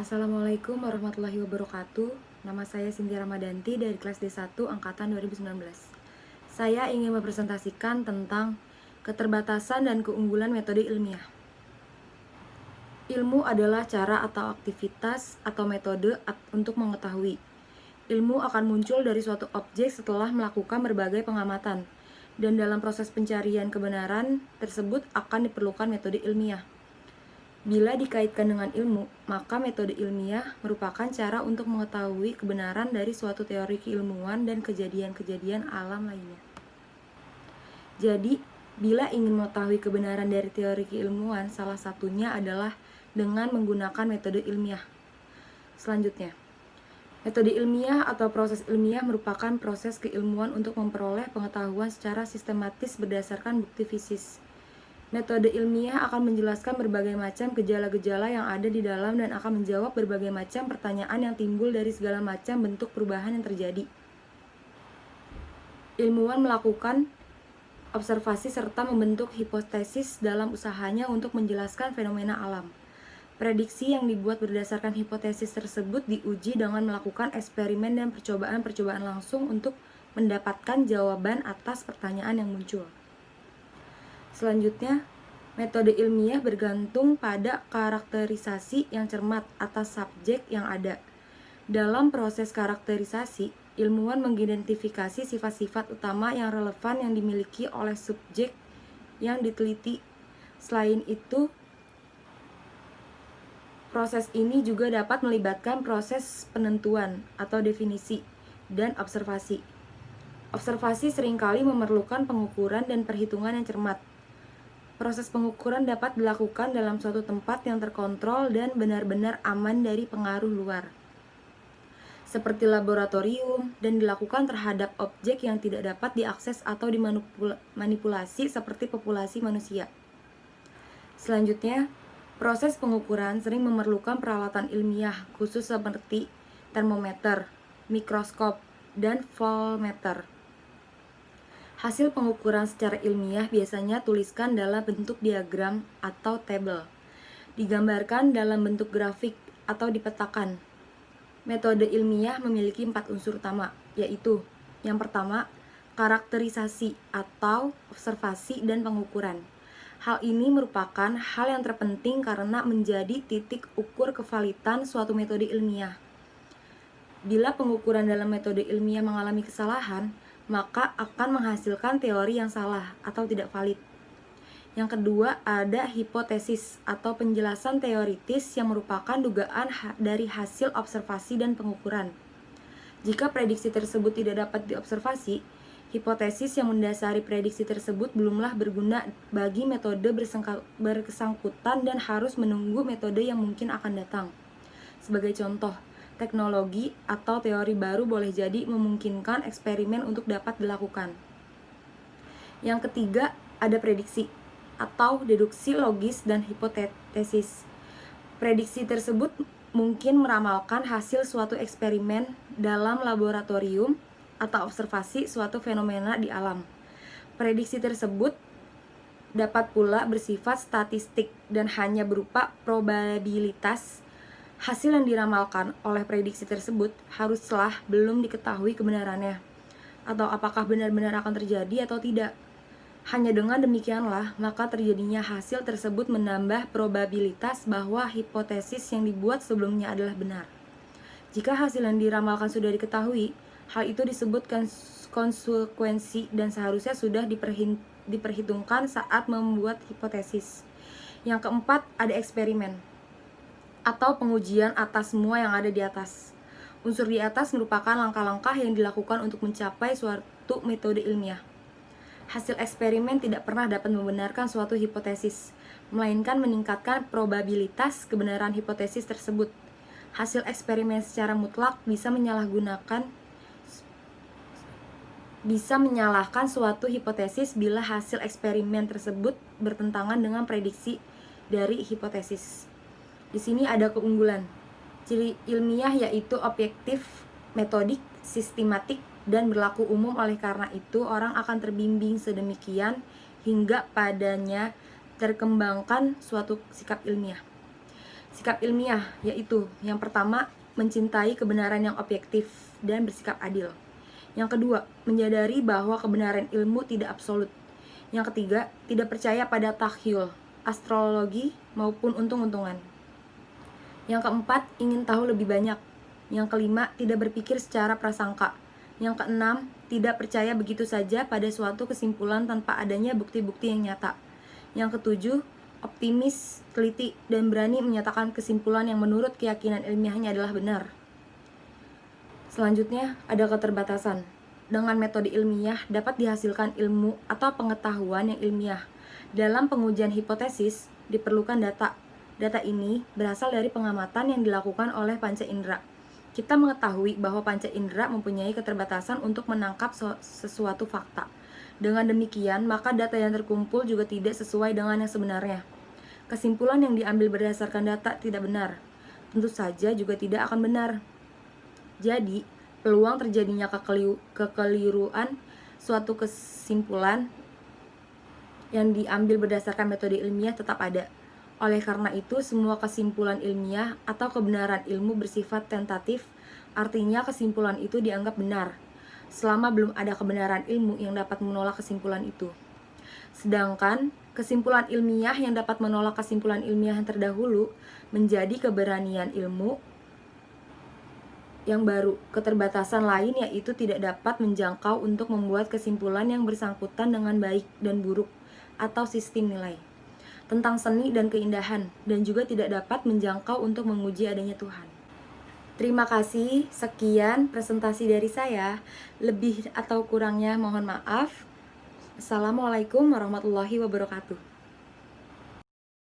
Assalamualaikum warahmatullahi wabarakatuh. Nama saya Cynthia Ramadanti dari kelas D1 angkatan 2019. Saya ingin mempresentasikan tentang keterbatasan dan keunggulan metode ilmiah. Ilmu adalah cara atau aktivitas atau metode untuk mengetahui. Ilmu akan muncul dari suatu objek setelah melakukan berbagai pengamatan, dan dalam proses pencarian kebenaran tersebut akan diperlukan metode ilmiah. Bila dikaitkan dengan ilmu, maka metode ilmiah merupakan cara untuk mengetahui kebenaran dari suatu teori keilmuan dan kejadian-kejadian alam lainnya. Jadi, bila ingin mengetahui kebenaran dari teori keilmuan, salah satunya adalah dengan menggunakan metode ilmiah. Selanjutnya, metode ilmiah atau proses ilmiah merupakan proses keilmuan untuk memperoleh pengetahuan secara sistematis berdasarkan bukti fisik. Metode ilmiah akan menjelaskan berbagai macam gejala-gejala yang ada di dalam dan akan menjawab berbagai macam pertanyaan yang timbul dari segala macam bentuk perubahan yang terjadi. Ilmuwan melakukan observasi serta membentuk hipotesis dalam usahanya untuk menjelaskan fenomena alam. Prediksi yang dibuat berdasarkan hipotesis tersebut diuji dengan melakukan eksperimen dan percobaan-percobaan langsung untuk mendapatkan jawaban atas pertanyaan yang muncul. Selanjutnya, metode ilmiah bergantung pada karakterisasi yang cermat atas subjek yang ada. Dalam proses karakterisasi, ilmuwan mengidentifikasi sifat-sifat utama yang relevan yang dimiliki oleh subjek yang diteliti. Selain itu, proses ini juga dapat melibatkan proses penentuan atau definisi dan observasi. Observasi seringkali memerlukan pengukuran dan perhitungan yang cermat. Proses pengukuran dapat dilakukan dalam suatu tempat yang terkontrol dan benar-benar aman dari pengaruh luar, seperti laboratorium, dan dilakukan terhadap objek yang tidak dapat diakses atau dimanipulasi seperti populasi manusia. Selanjutnya, proses pengukuran sering memerlukan peralatan ilmiah khusus seperti termometer, mikroskop, dan voltmeter. Hasil pengukuran secara ilmiah biasanya tuliskan dalam bentuk diagram atau tabel, digambarkan dalam bentuk grafik atau dipetakan. Metode ilmiah memiliki 4 unsur utama, yaitu yang pertama, karakterisasi atau observasi dan pengukuran. Hal ini merupakan hal yang terpenting karena menjadi titik ukur kevalidan suatu metode ilmiah. Bila pengukuran dalam metode ilmiah mengalami kesalahan, maka akan menghasilkan teori yang salah atau tidak valid. Yang kedua, ada hipotesis atau penjelasan teoritis yang merupakan dugaan dari hasil observasi dan pengukuran. Jika prediksi tersebut tidak dapat diobservasi, hipotesis yang mendasari prediksi tersebut belumlah berguna bagi metode bersangkutan dan harus menunggu metode yang mungkin akan datang. Sebagai contoh, teknologi atau teori baru boleh jadi memungkinkan eksperimen untuk dapat dilakukan. Yang ketiga, ada prediksi atau deduksi logis dan hipotesis. Prediksi tersebut mungkin meramalkan hasil suatu eksperimen dalam laboratorium atau observasi suatu fenomena di alam. Prediksi tersebut dapat pula bersifat statistik dan hanya berupa probabilitas. Hasil yang diramalkan oleh prediksi tersebut haruslah belum diketahui kebenarannya, atau apakah benar-benar akan terjadi atau tidak. Hanya dengan demikianlah, maka terjadinya hasil tersebut menambah probabilitas bahwa hipotesis yang dibuat sebelumnya adalah benar. Jika hasil yang diramalkan sudah diketahui, hal itu disebutkan konsekuensi dan seharusnya sudah diperhitungkan saat membuat hipotesis. Yang keempat, ada eksperimen atau pengujian atas semua yang ada di atas. Unsur di atas merupakan langkah-langkah yang dilakukan untuk mencapai suatu metode ilmiah. Hasil eksperimen tidak pernah dapat membenarkan suatu hipotesis, melainkan meningkatkan probabilitas kebenaran hipotesis tersebut. Hasil eksperimen secara mutlak bisa menyalahkan suatu hipotesis bila hasil eksperimen tersebut bertentangan dengan prediksi dari hipotesis. Di sini ada keunggulan. Ciri ilmiah yaitu objektif, metodik, sistematik, dan berlaku umum. Oleh karena itu, orang akan terbimbing sedemikian hingga padanya terkembangkan suatu sikap ilmiah. Sikap ilmiah yaitu yang pertama, mencintai kebenaran yang objektif dan bersikap adil. Yang kedua, menyadari bahwa kebenaran ilmu tidak absolut. Yang ketiga, tidak percaya pada takhyul, astrologi maupun untung-untungan. Yang keempat, ingin tahu lebih banyak. Yang kelima, tidak berpikir secara prasangka. Yang keenam, tidak percaya begitu saja pada suatu kesimpulan tanpa adanya bukti-bukti yang nyata. Yang ketujuh, optimis, teliti, dan berani menyatakan kesimpulan yang menurut keyakinan ilmiahnya adalah benar. Selanjutnya, ada keterbatasan. Dengan metode ilmiah dapat dihasilkan ilmu atau pengetahuan yang ilmiah. Dalam pengujian hipotesis, diperlukan data. Data ini berasal dari pengamatan yang dilakukan oleh panca indera. Kita mengetahui bahwa panca indera mempunyai keterbatasan untuk menangkap sesuatu fakta. Dengan demikian, maka data yang terkumpul juga tidak sesuai dengan yang sebenarnya. Kesimpulan yang diambil berdasarkan data tidak benar. Tentu saja juga tidak akan benar. Jadi, peluang terjadinya kekeliruan suatu kesimpulan yang diambil berdasarkan metode ilmiah tetap ada. Oleh karena itu, semua kesimpulan ilmiah atau kebenaran ilmu bersifat tentatif, artinya kesimpulan itu dianggap benar, selama belum ada kebenaran ilmu yang dapat menolak kesimpulan itu. Sedangkan, kesimpulan ilmiah yang dapat menolak kesimpulan ilmiah yang terdahulu menjadi keberanian ilmu yang baru. Keterbatasan lain yaitu tidak dapat menjangkau untuk membuat kesimpulan yang bersangkutan dengan baik dan buruk atau sistem nilai tentang seni dan keindahan, dan juga tidak dapat menjangkau untuk menguji adanya Tuhan. Terima kasih, sekian presentasi dari saya. Lebih atau kurangnya mohon maaf. Assalamualaikum warahmatullahi wabarakatuh.